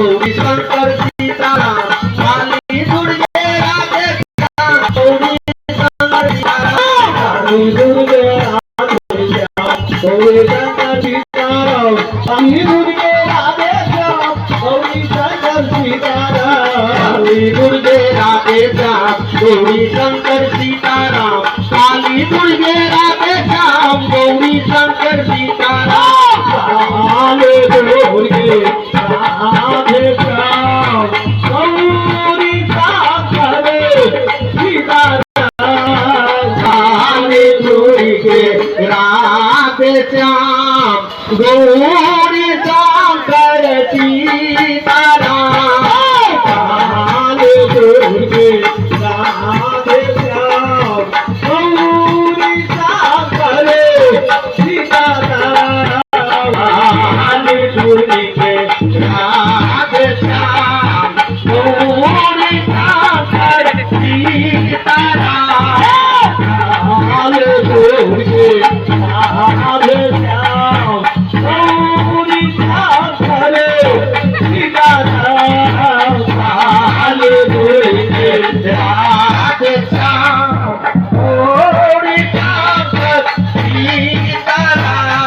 Gauri Shankar Sitaram Kali Durge Radhe Shyam Gauri Shankar Sitaram Kali Durge Radhe Shyam Gauri Shankar Sitaram Kali Durge Radhe Shyam Gauri Shankar Sitaram Kali Durge Radhe Shyam Gauri Shankar Sitaram Kali Durge Radhe Shyam Gauri Shankar Sitaram Kali Durge Radhe Shyam Gauri Shankar Sitaram Kali Durge Radhe Shyam Gauri Shankar Sitaram Kali Durge Radhe Shyam Gauri Shankar Sitaram Kali Durge Radhe Shyam Gauri Shankar Sitaram Kali Durge Radhe Shyam Gauri Shankar Sitaram Kali Durge Radhe Shyam Gauri Shankar Sitaram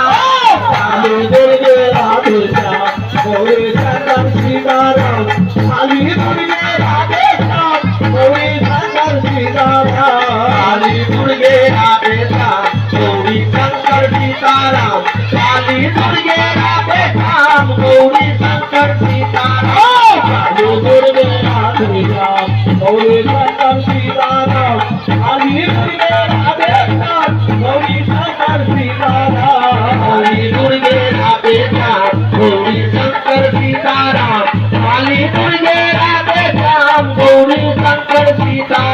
Kali Durge Radhe Shyam Gauri Shankar Sitaram Kali Durge Radhe Shyam Gauri Shankar Sitaram Kali Durge Radhe Shyam Gauri Shankar Sitaram Kali Durge Radhe Shyam Gauri Shankar Sitaram Kali Durge Radhe Shyam Gauri Shankar Sitaram Kali Durge Radhe Shyam Gauri Shankar Sitaram Kali Durge Radhe Shyam Gauri Shankar Sitaram Kali Durge Radhe Shyam Gauri Shankar Sitaram